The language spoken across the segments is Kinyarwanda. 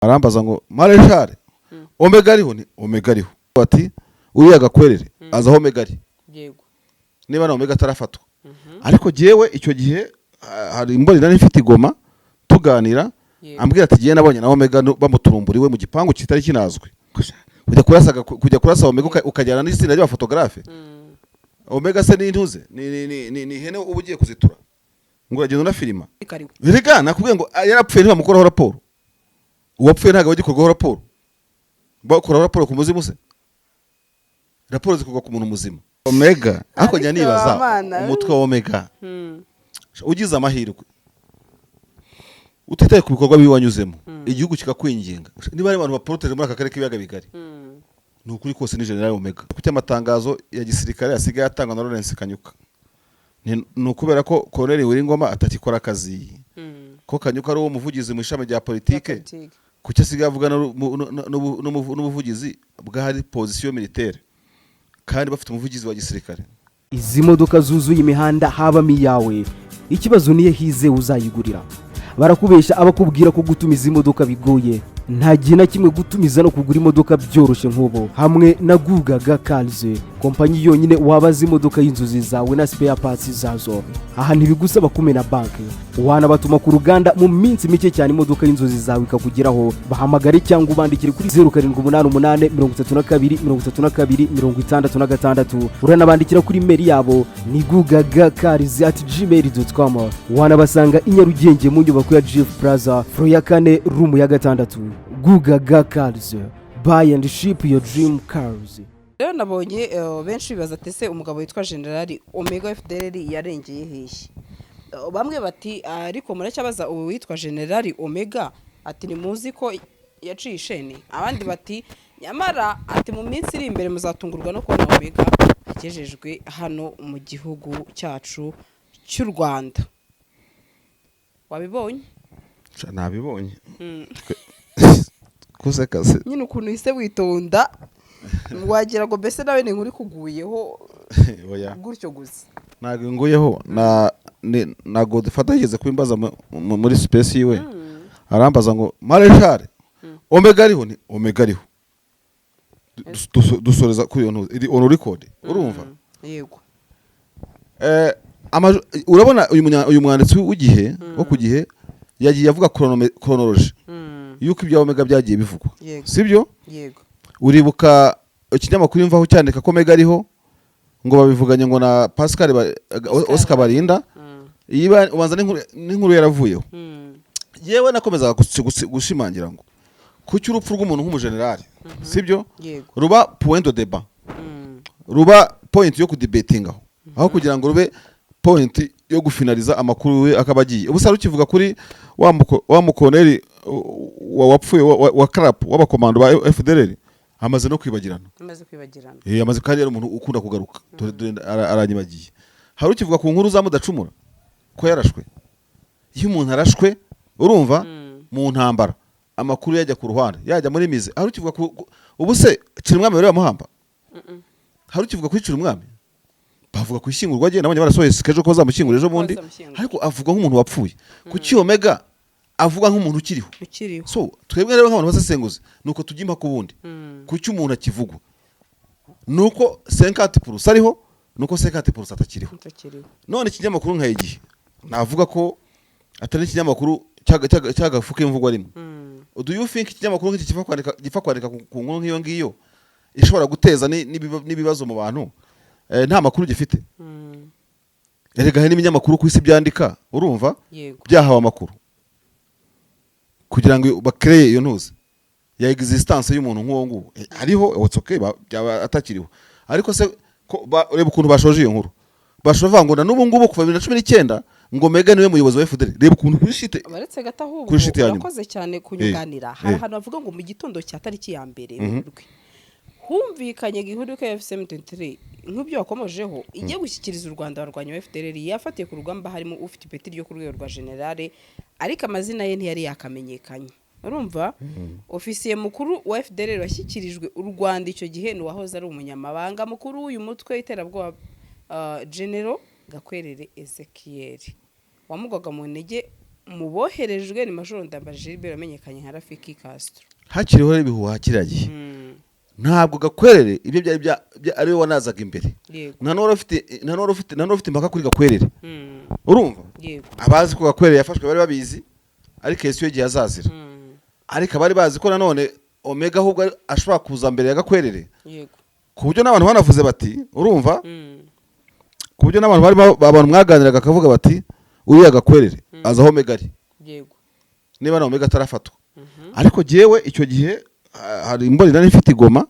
arambaza ngo mareshare omega ariho ni omega ariho bati uriya gakwerere aza omega ari yego niba na omega tarafatwa ariko jewe icyo gihe hari imboni nari mfite igoma tuganira ambwira ati giye nabonye na omega bamuturumburiwe mu gipangu kitari kinazwe kujya kurasa omega ukajyana n'isina rya photographe omega se n'intuze ni hene ubugiye kuzitura ngo uragenda na filima birega nakubwiye ngo yarapfuye ntibamukoraho raporo uwapfuye ntago bagikorwaho raporo bakora raporo ku muzimu se raporo zikorwa ku muntu muzima omega ako njya nibaza umutwe wa omega ugize amahirwe utitaye ku bikorwa biwanyuzemo igihugu kikakwinginga niba ari abantu baproteje muri aka karere k'ibiyaga bigari nukuri kose ni General Omega ku cyamatangazo ya gisirikare asigaye atangwa na Lawrence Kanyuka nukubera ko Colonel Wiringoma atakikora akazi ko Kanyuka ari uwo muvugizi mu ishami rya politike kuki asigaye avuga n'ubuvugizi bw'ahari position militaire kandi bafite umuvugizi wa gisirikare. Izi modoka zuzuye imihanda habamo iyawe ikibazo niye hize uzayigurira barakubesha abakubwira ko gutumiza imodoka bigoye nta gihe na kimwe gutumiza no kugura imodoka byoroshye nk'ubo hamwe na Gugaga Cars kompanyi yonyine wabaza imodoka y'inzozi zawe na spare parts zazo aha ntibigusaba kumena banki wanabatuma ku ruganda mu minsi mike cyane imodoka y'inzozi zawe ikakugeraho bahamagare cyangwa ubandikire kuri 0788 uranabandikira kuri mail yabo ni gugagacars@gmail.com wanabasanga i Nyarugenge mu nyubako ya Jeff Plaza floor ya 4 room ya 6 Gugaga Cars buy and ship your dream cars. Rero nabonye benshi bibaza tese umugabo witwa General Omega FDL yarengeye hehe bamwe bati ariko muracyabaza uwo witwa General Omega ati ni muzi ko yaciye isheni abandi bati nyamara ati mu minsi iri imbere muzatungurwa no kubona Omega agejejwe hano mu gihugu cyacu cy'u Rwanda. Wabibonye? Nabibonye. Kusekase nyine ukuntu ise witonda wagira ngo bese nawe ni nkuri kuguyeho oya gutyo gusa nago nguyeho na Godfather yigeze kwimbaza muri space yiwe arambaza ngo mareshare omega ariho ni omega ariho dusoreza kuri iyo ntuzi iri on record urumva yego urabona uyu mwanditsi w'igihe wo ku gihe yagiye avuga chronology yuko ibya omega byagiye bivugwa sibyo yego uribuka ikinyamakuru imvaho cyandika ko omega ariho ngo babivuganye ngo na Pascal Oscar Barinda yiba ubanza n'inkuru yaravuyeho yewe nakomeza gushimangira ngo kuki urupfu rw'umuntu nk'umugenerali sibyo ruba point de débat ruba point yo kudebatingaho aho kugira ngo rube point yo gufinaliza amakuru we akabagiye ubusa rukivuga kuri wa mukoneri wapfuye wa crap w'abakomando ba FDL amaze no kwibagirana amaze kandi ari umuntu ukunda kugaruka aranyibagiye hari ukivuga ku nkuru za mudacumura ko yarashwe iyo umuntu arashwe urumva mu ntambara amakuru yajya ku ruhande yajya muri mize hari ukivuga ubuse Cirimwami bari bamuhamba hari ukivuga kuri Cirimwami bavuga ku ishyingurwa agenda nabonye barasohoye skejo ko zamushyingura ejo bundi ariko avuga nk'umuntu wapfuye kuki Omega avuga nk'umuntu ukiriho so twebwe rero nk'abantu basesenguze nuko tujya impaka ubundi kuki umuntu akivugwa nuko 50% ariho nuko 50% atakiriho none ikinyamakuru nkayigihe navuga ko atari ikinyamakuru cyagafuka imvugo rimwe do you think ikinyamakuru nk'iki gifa kwandika ku nkuru nk'iyo ngiyo ishobora guteza n'ibibazo mu bantu nta makuru gifite erega hari n'ibinyamakuru ku isi byandika urumva byahawe amakuru kugira ngo bakreye iyo ntuzi ya existence y'umuntu nk'uwo nguwo ariho what's okay byaba atakiriho ariko se reba ukuntu bashoje iyo nkuru bashova ngo na n'ubu ngubu kuva 2019 ngo Omega niwe muyobozi wa FDL reba ukuntu kuri shite baretse gatahubwo yakoze cyane kunyunganira hari ahantu bavuga ngo mu gitondo cya tariki ya mbere humvikanye gihuduka ya FM23 nk'ubyo wakomojeho igiye gushyikiriza u Rwanda barwanya wa FDL yafatiye ku rugamba harimo ufite ipeti ryo ku rwego rwa generale ariko amazina ye ntiyari yakamenyekanye urumva ofisiye mukuru wa FDL washyikirijwe u Rwanda icyo gihe ni wahoze ari umunyamabanga mukuru uyu mutwe iterabwoba General Gakwerere Ezekiel wamugwaga mu ntege mu boherejwe ni Major Ndambaje Gilbert wamenyekanye nka Rafiki Castro. hakiriho ibihuha kiragiye ntabwo Gakwerere ibyo byari ari we wanazaga imbere nta n'uwari ufite impaka kuri Gakwerere urumva abazi ko Gakwerere yafashwe bari babizi ariko Yesu igihe azazira ariko abari bazi ko nanone Omega ahubwo ashobora kuza mbere ya Gakwerere ku buryo n'abantu banavuze bati urumva ku buryo n'abantu abantu mwaganiraga akavuga bati uriya Gakwerere aza aho Omega ari niba na Omega atarafatwa ariko jewe icyo gihe hari imboni nari mfite igoma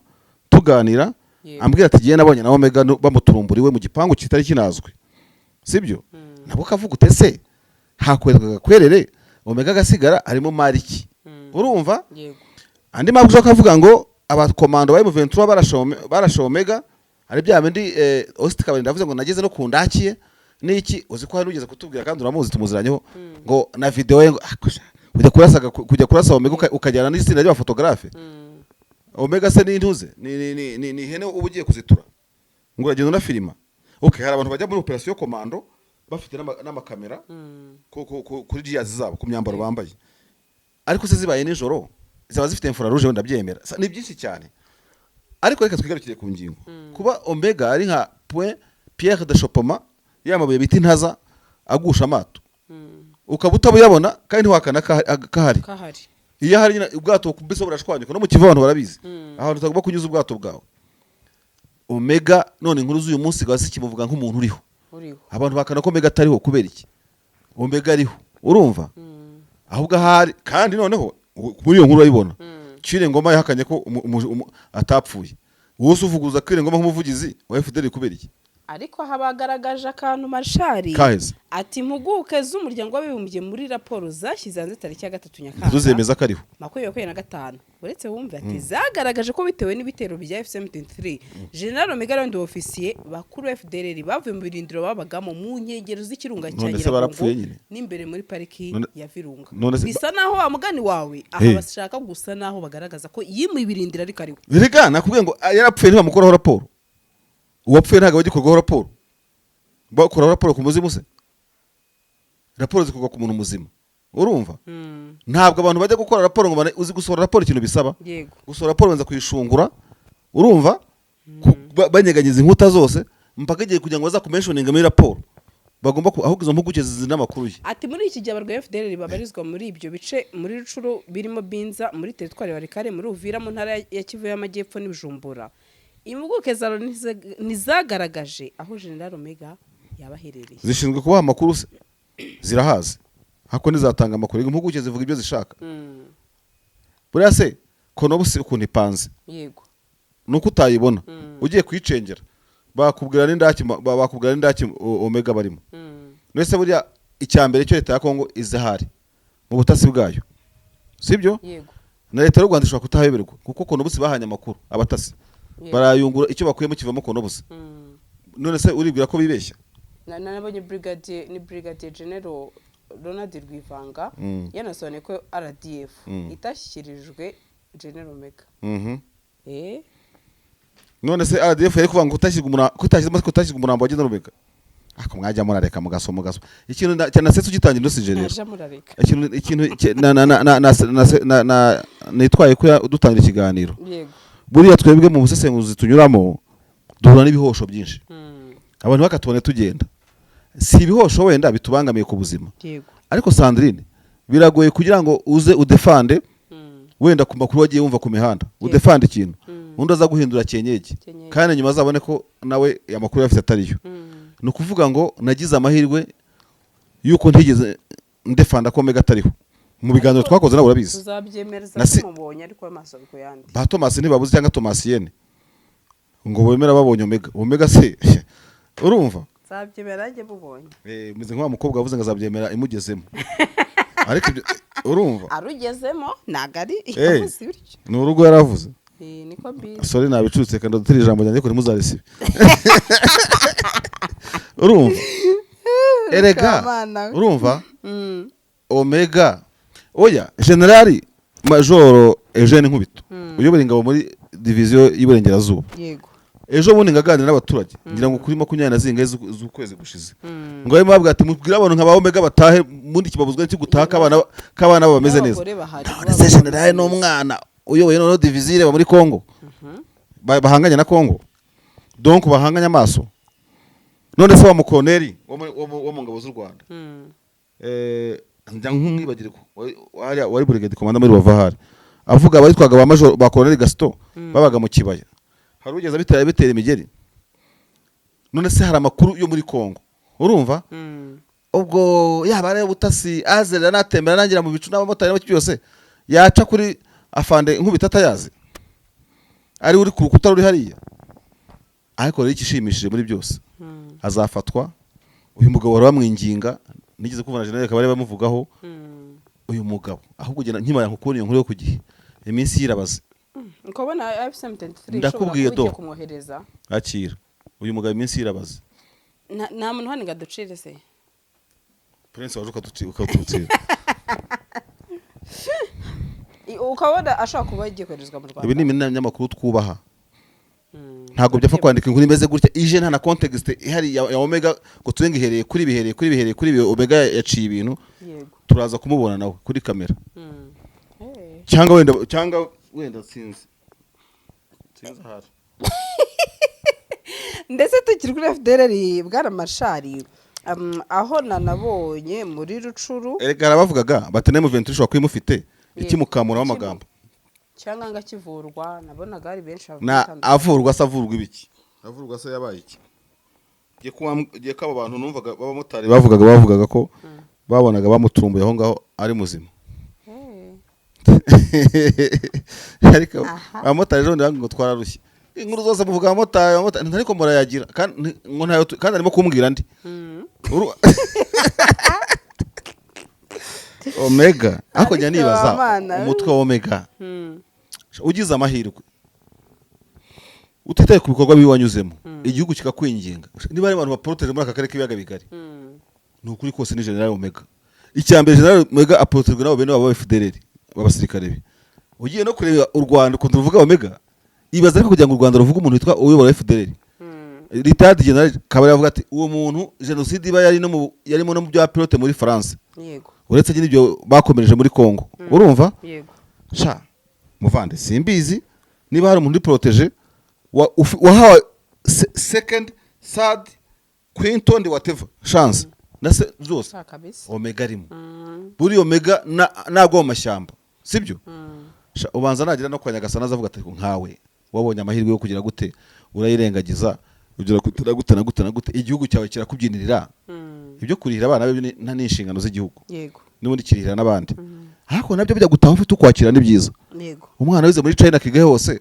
tuganira ambwira ati giye nabonye na Omega bamuturumburiwe mu gipangu kitari kinazwe sibyo nabo kavuga utese hakwereka Gakwerere Omega gasigara arimo mariki urumva andi mabwo akavuga ngo abakomando ba M23 barashe Omega ari bya bindi Austin Kabari ndavuze ngo nageze no kundakiye niki uzi ko hari ugeze kutubwira kandi uramuzi tumuziranyeho ngo na video ye kujya kurasa Omega ukajyana n'itsinda rya photographe Omega se n'intuze ni hene ubugiye kuzitura ngo uragenda na filima okay hari abantu bajya muri operation commando bafite n'amakamera kuri jiyazi zabo ku myambaro bambaye ariko se zibaye nijoro zaba zifite infrarouge wenda byemera ni byinshi cyane ariko reka twigarukire ku ngingo kuba Omega ari nka point Pierre de Chopoma yamabuye biti ntaza agusha amato ukaba utabuyabona kandi ntiwakana kahari iyo hari ubwato kubise burashwanyuka no mu kivu abantu barabizi aho utagomba kunyuza ubwato bwawe Omega none inkuru z'uyu munsi gasi kimuvuga nk'umuntu uriho abantu bakana ko Omega atariho kubera iki Omega ariho urumva ahubwo ahari kandi noneho muri iyo nkuru urayibona Cire Ngoma yahakanye ko atapfuye wose uvuguza Cire Ngoma nk'umuvugizi wa FDL kubera iki ariko habagaragaje akantu Marshali ati impuguke z'umuryango w'abibumbye muri raporo zashyize hanze tariki ya 3 Nyakanga zuzemeza ko ariho 2025 uretse wumve ati zagaragaje ko bitewe n'ibitero bya FCM23 General Omega n'abandi ofisiye bakuru FDLR bavuye mu birindiro babagamo mu nkengero z'ikirunga cya Nyiragongo n'imbere muri pariki ya Virunga bisa naho amugani wawe aha bashaka gusa naho bagaragaza ko yimuye ibirindiro ariko ariwe Rega nakubwiye ngo yarapfuye ntibamukoraho raporo uwapfuye ntabwo bagikorwaho raporo bakoraho raporo ku muzimu se raporo zikorwa ku muntu muzima urumva ntabwo abantu bajya gukora raporo ngo uzi gusohora raporo ikintu bisaba gusohora raporo banza kuyishungura urumva banyeganyiza inkuta zose mpaka igihe kugira ngo bazakumentioninga muri raporo bagomba ahubwo izo mpuguke zizina makuru ye ati muri iki gihe abarwaye FDL babarizwa muri ibyo bice muri Rucuru birimo Binza muri teritwari ya Rikare muri Uvira mu ntara ya Kivu y'Amajyepfo n'Ibujumbura impuguke zaro nizagaragaje aho General Omega yabaherereye zishinzwe kubaha amakuru zirahazi hako nizatanga amakuru impuguke zivuga ibyo zishaka buriya se konobusi ukuntu ipanze yego nuko utayibona ugiye kwicengera bakubwira n'indaki Omega barimo nese buriya icyambere cyo leta ya Kongo izahari mu butasi bwayo sibyo yego na leta y'u Rwanda ishobora kutahayoberwa kuko konobusi bahanye amakuru abatasi barayungura icyo bakuyemo kivamo konobusi none se uribwira ko bibeshya nabonye brigadier general Ronald Rwivanga yanasobanuye ko RDF itashyikirijwe General Omega none se RDF yari kuvuga ngo kutashyirwa umurambo wa General Omega ako mwajya murareka mugasoma ikintu cyanase ugitangira no sigenera ikintu nitwaye ko dutangira ikiganiro buriya twebwe mu busesenguzi tunyuramo duhura n'ibihosho byinshi abantu bakatubone tugenda si ibihosho wenda bitubangamiye ku buzima ariko Sandrine biragoye kugira ngo uze udefande wenda ku makuru wagiye wumva ku mihanda udefande ikintu undi aza guhindura cyenyege kandi nyuma azabone ko nawe amakuru yafite atariyo ni ukuvuga ngo nagize amahirwe yuko ntigeze ndefanda ko Omega atariho mu biganiro twakoze nawe urabizi tuzabyemeza mubonye ariko amaso biko yandi ba Thomas ntibabuze cyangwa Thomas yene ngo bemera babonye Omega se urumva zabyemera nge bubonye muze nk'wa mukobwa wavuze ngo azabyemera imugezemo ariko urumva arugezemo nagari yavuze bityo ni urugo yaravuze niko mbi sorry nabicutse kandi dutiri ijambo ryanjye ko ntimuzarisibe urumva erega urumva Omega oya Generali Major Eugene Nkubito uyobora ingabo muri division y'Iburengerazuba yego ejo bundi ngaganira n'abaturage ngira ngo kuri 20 z'ukwezi gushize ngo barimo babwira ati mubwira abantu nka ba Omega batahe mundi kibabuzwa n'iki gutaha k'abana bameze neza. Se general n'umwana uyoboye no divisire muri Kongo bahanganye na Kongo, donc bahanganye amaso. None se wa mukoloneli wo mu ngabo z'u Rwanda njya nk'umwibagirwa wari brigade commandant muri Bavahari avuga abayitwaga ba major ba Colonel Gaston babaga mu kibaya, hari ugeze bitera imigeri. None se hari amakuru yo muri Kongo urumva ubwo yaba ari ubutasi azera natembera nangira mu bicu n'abamotari n'abaki byose yaca kuri afande nk'ubitata yazi ari uri ku rukuta ruri hariya. Ariko rero ikishimishije muri byose azafatwa. Uyu mugabo wari bamwinginga nigeze kuvana general kabari bamuvugaho uyu mugabo ahubwo gena nkimara nkukuni inkuru yo kugihe iminsi yirabaze ukabona F73 ndakubwiye do kumwohereza akira uyu mugabo iminsi yirabaze nta muntu haniga ducire se Prince waje ukatutsira ukabona ashaka kuba yagiye koherezwa mu Rwanda. Ibi ni iminyamakuru twubaha ntago byapfa kwandika inkuru imeze gutya ije nta na context ihari ya Omega ngo turenga ihereye kuri Omega yaciye ibintu turaza kumubona nawe kuri kamera cyangwa wenda sinzi hari ndetse tukiri kuri FDLR bwana Marshali aho nanabonye muri Rucuru erega bavugaga batene mu 23 shwa kwimufite ikimukamura w'amagambo cyangwa ngakivurwa nabonaga ari benshi avurwa savurwa ibiki avurwa se yabaye iki giye kabo bantu numvaga babamotari bavugaga ko babonaga bamuturumbuye aho ngaho ari muzima. Ariko abamotari ejo ngo twararushye inkuru zose muvuga abamotari ntariko murayagira kandi ngo ntayo kandi arimo kumbwira ndi Omega ako njya nibaza umutwe wa Omega ugize amahirwe utitaye ku bikorwa biwanyuzemo igihugu kikakwinginga niba ari abantu baproteje muri aka karere k'ibiyaga bigari nukuri kose ni General Omega. Icyambere General Omega aproteje nabo bene baba FDLR babasirikare be ugiye no kureba u Rwanda ko tuvuga Omega ibaza ariko kugira ngo u Rwanda ruvuga umuntu witwa uyobora FDLR retired General Kabari avuga ati uwo muntu genocide iba yarimo no mu bya pilote muri France yego uretse n'ibyo bakomereje muri Kongo urumva yego sha muvande simbizi niba hari umuntu protege wahawe second third quinton whatever chance nase zose Omega rimo buri Omega nago mashyamba sibyo ubanza nagira no kwa Nyagasana azavuga ati nkawe wabonye amahirwe yo kugira gute urayirengagiza ugira gute igihugu cyawe kirakubyinirira ibyo kurihira abana be nta n'inshingano z'igihugu yego n'ubundi kirihira n'abandi ariko nabyo bijya gutaha ufite ukwakira ni byiza yego umwana wize muri China kigahe hose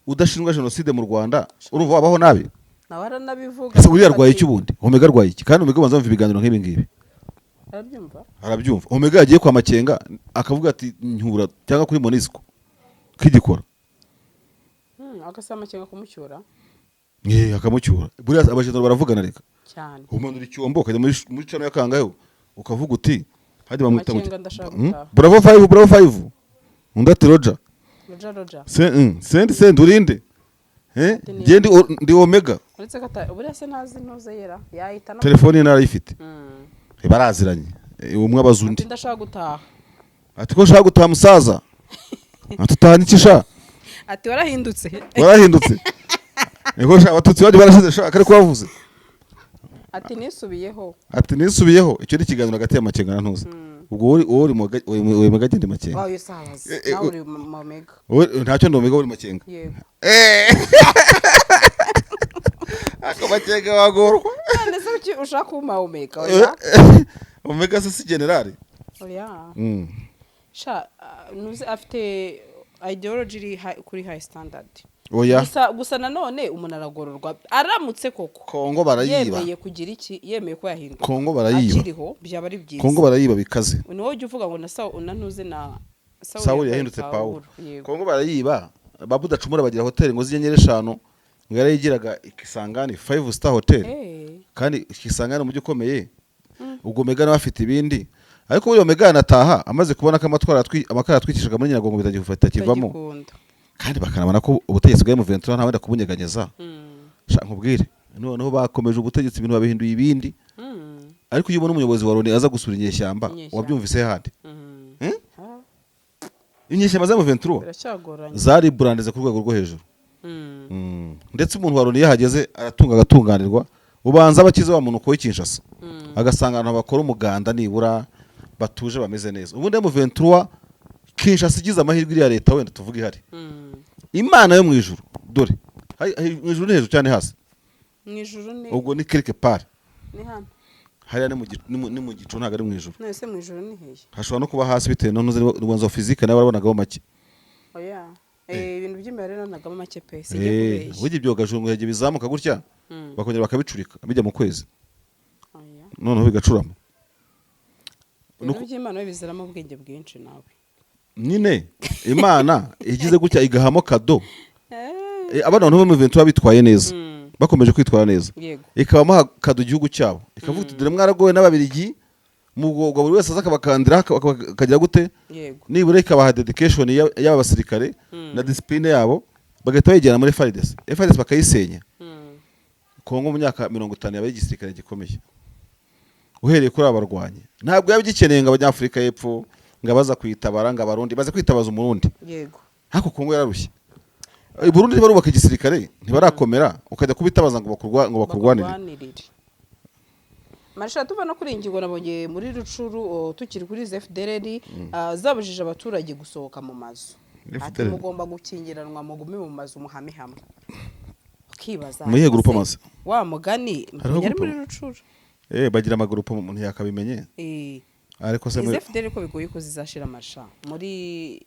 udashinjwa genocide mu Rwanda urumva wabaho nabi nawara nabivuga ese uri arwaye iki bundi Omega arwaye iki kandi Omega banza mva ibiganiro nk'ibi ngibi arabyumva Omega yagiye kwa Makenga akavuga ati nyura cyangwa kuri Monisco kigikora agasama Makenga kumucyura akamucyura buriya abajendoro baravugana reka cyane umanura icyombo ukajya muri China yakangayo ukavuga uti hadi bamwita Bravo 5 undati Roger send urinde gende ndi Omega uretse kata buriya se ntazi ntuze yera yahita no telefone narayifite baraziranye umwe abazundi ndashaka gutaha ati ko shaka gutaha musaza atutaha nikisha ati warahindutse ego shaka batutsi baje barashize shaka kare kwavuze ati nisubiyeho icyo ni kiganiro hagati y'Amakenga na ntuze ubwo uri Omega gende Makenga wayo sabazi nawe uri Omega ntacyo ndi Omega uri Makenga yego ako Makenga wagorwa ndetse uki ushaka kuma Omega Omega si general oya sha nuzi afite ideology kuri high standard oya gusa nanone umuntu aragororwa aramutse koko Kongo barayiba yemeye kugira iki yemeye ko yahinduka Kongo barayiba akiriho byaba ari byiza Kongo barayiba bikaze ni wowe ujye uvuga ngo na unantuze na Saul yahindutse Paul Kongo barayiba babudacumura bagira hotel ngo zinyere 5 ngo yarayigiraga Ikisangani 5 star hotel kandi Ikisangani mu gikomeye ubwo Omega nawe afite ibindi ariko uyu Omega anataha amaze kubona ko amakara atwikishaga muri Nyiragongo bitagifata kivamo kandi bakanabana ko ubutegetsi bwa M23 nta wenda kubunyeganyeza nkubwire noneho bakomeje ubutegetsi ibintu babihinduye ibindi ariko iyo ubona umuyobozi wa Loni aza gusura inyeshyamba wabyumvise handi inyeshyamba za M23 zari burandeze ku rwego rwo hejuru ndetse umuntu wa Loni yahageze agatunganirwa ubanza abakize wa muntu ko Kinshasa agasanga abantu bakora umuganda nibura batuje bameze neza ubundi M23 Kinshasa igize amahirwe iri ya leta wenda tuvuga ihari Imana yo mu ijuru dore mu ijuru hejuru cyane hasi mu ijuru ni ubwo ni quelque part ni hano hariya ni mu gicu ntago ari mu ijuru nese mu ijuru ni hehe hashobora no kuba hasi bitewe n'ububanza physique nawe barabonagaho make oya ibintu by'imbere nanagamo make pe singiye kubeshya burya ibyogajuru ngo yagiye bizamuka gutya bakongera bakabicurika bijya mu kwezi oya noneho bigacurama ibintu by'Imana biziramo ubwenge bwinshi nawe nyine Imana igize gutya igahamo kado abana bo mu Ventura bitwaye neza bakomeje kwitwara neza ikabamo kado igihugu cyabo ikavuga ati dore mwaragowe n'ababirigi mu bwo buri wese azakabakandira akagira gute nibura ikabaha dedication y'aba basirikare na discipline yabo bagahita bayijyana muri FARDC bakayisenya Kongo mu myaka 50 yabaye igisirikare gikomeye uhereye kuri abarwanye ntabwo yabigikeneye ngo abanyafrika y'epfo ngabaza kwitabara ngo abarundi baze kwitabaza umurundi yego hako Kongo yararushye Burundi barubaka igisirikare ntibarakomera ukajya kubitabaza ngo bakurwanire Marisha tuva no kuri ingingo nabonye muri Rucuru tukiri kuri FDLR zabujije abaturage gusohoka mu mazu ati mugomba gukingiranwa mugume mu mazu muhame hamwe ukibaza muye groupe amaze wa mugani yari muri Rucuru bagira amagroupe umuntu yakabimenye ariko se muri FDLR ko bigoye ko zizashira Marisha muri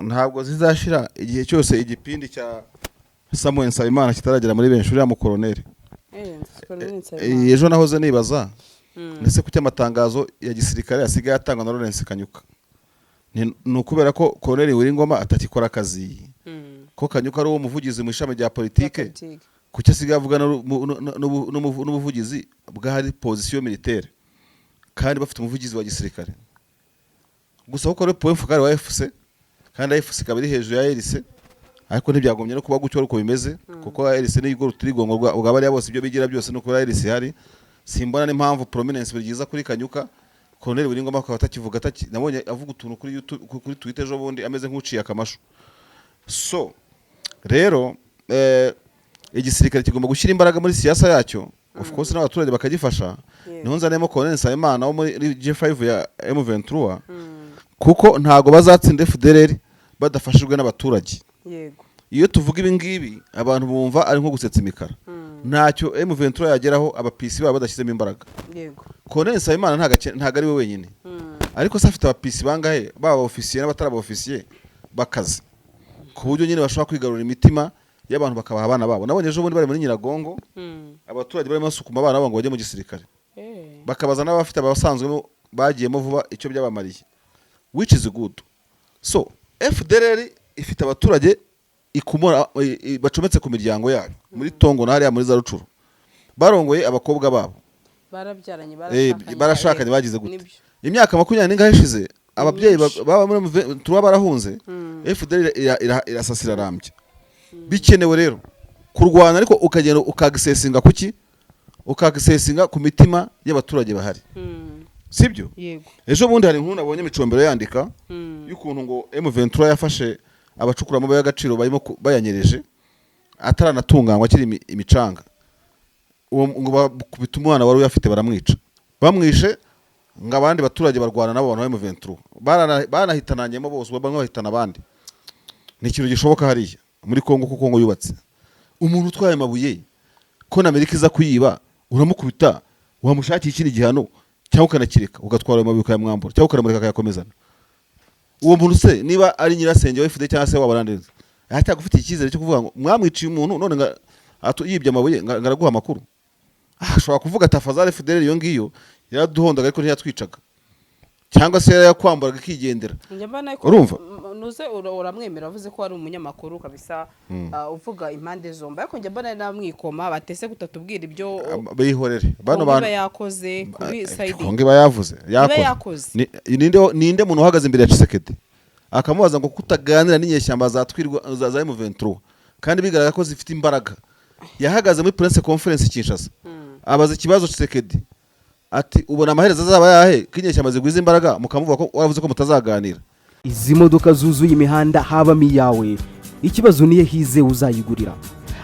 ntabwo zizashira igihe cyose igipindi cya Samuel Nsabimana kitaragera muri benshi uriya mu colonel ejo nahoze nibaza ndetse ku cy'amatangazo ya gisirikare asigaye atangwa na Lawrence Kanyuka ni ukubera ko colonel Wiringoma atakikora akazi ko Kanyuka ari uwo muvugizi mu ishami rya politike kuki asigaye avuga n'ubuvugizi bw'ahari position militaire kandi bafite umuvugizi wa gisirikare gusa ko ari point focal wa FC kandi FC kabiri hejuru ya RC ariko ntibyagomye no kuba gutyo uko bimeze kuko RC ni igoro turigongo ubwo bari bose ibyo bigira byose no kuri RC hari simbona n'impamvu prominence bigiza kuri Kanyuka Colonel Wiringoma akaba atakivuga nabonye avuga utuntu kuri YouTube kuri Twitter ejo bundi ameze nk'uciye akamasho so rero igisirikare kigomba gushyira imbaraga muri siyasa yacyo of course n'abaturage bakagifasha niho nzanemo Colonel Nsabimana wo muri G5 ya M23 kuko ntago bazatsinda FDLR badafashijwe n'abaturage yego iyo tuvuga ibi ngibi abantu bumva ari nko gusetsa imikara ntacyo M23 yageraho abapisi babo badashyizemo imbaraga yego Colonel Nsabimana ntago ari we wenyine ariko se afite abapisi bangahe baba officier n'abatari officier bakaze ku buryo nyine bashobora kwigarura imitima y'abantu bakabaha abana babo nabonye ejo bundi bari muri Nyiragongo abaturage barimo basukuma abana babo ngo bajye mu gisirikare bakabaza n'abafite abasanzwe bagiyemo vuba icyo byabamariye which is good so FDLR ifite abaturage ikumura bacometse ku miryango yayo muri Tongo na hariya muri za Rucuru barongoye abakobwa babo barashakanye bagize gute imyaka 20 n'ingahe ishize ababyeyi baba muri tuba barahunze FDLR irasasira rambye bikenewe rero kurwana ariko ukagenda ukagisesinga kuki ukagisesinga ku mitima y'abaturage bahari sibyo yego ejo bundi hari inkuru nabonye Micombero yandika y'ukuntu ngo M23 yafashe abacukura mu y'agaciro barimo bayanyereje ataranatunganywa kiri imicanga uwo ngo bakubita umwana wari uyafite baramwica bamwishe ngo abandi baturage barwana nabo bantu ba M23 banahitananyemo bose bamwe bahitana abandi ni ikintu gishoboka hariya muri Kongo kuko Kongo yubatse umuntu utwaye amabuye ko na Amerika iza kuyiba uramukubita wamushakira ikindi gihano cyangwa ukanakireka ugatwara ayo mabuye ukayamwambura cyangwa ukaramureka akayakomezana uwo muntu se niba ari nyirasenge wa FD cyangwa se wabarandeze acyagufitiye icyizere cyo kuvuga ngo mwamwiciye umuntu none yibye amabuye ngaraguha amakuru ashobora kuvuga tafazare FDL iyo ngiyo yaraduhondaga ariko ntiyatwicaga cyangwa se yakwambaraga kigendera urumva nuze uramwemera avuze ko ari umunyamakuru kabisa uvuga impande zombi ariko njye mbona namwikoma batese gutatubwira ibyo bihorere bano bantu yakoze kuri side konge bayavuze yakoze ninde muntu uhagaze imbere ya Tshisekedi akamubaza ngo kutaganira n'inyeshyamba zatwirwa za M23 kandi bigaragara ko zifite imbaraga yahagaze muri press conference Kinshasa abaza ikibazo Tshisekedi ati ubona amaherezo azaba yahe kinyeshyamba zigwiza imbaraga mukamuvuga ko wavuze ko mutazaganira. Izi modoka zuzuye imihanda habamo iyawe, ikibazo niye hize uzayigurira.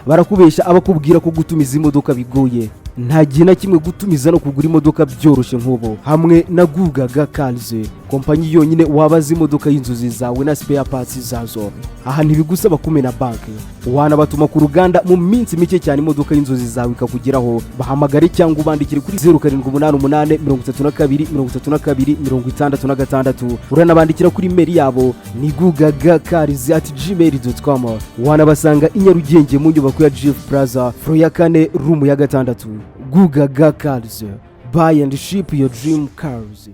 Barakubesha abakubwira ko gutumiza imodoka bigoye, nta gihe na kimwe gutumiza no kugura imodoka byoroshye nk'ubu. Hamwe na Gugaga Cars, kompanyi yonyine wabaza imodoka y'inzozi zawe na spare parts zazo. Aha ntibigusaba kumena banki, wanabatuma ku ruganda mu minsi mike cyane imodoka y'inzozi zawe ikakugeraho. Bahamagare cyangwa ubandikire kuri 0788 uranabandikira kuri mail yabo ni gugagacars@gmail.com. Wanabasanga i Nyarugenge mu nyubako ya GF Plaza floor ya 4 room ya 6. Gugaga Cars, buy and ship your dream cars.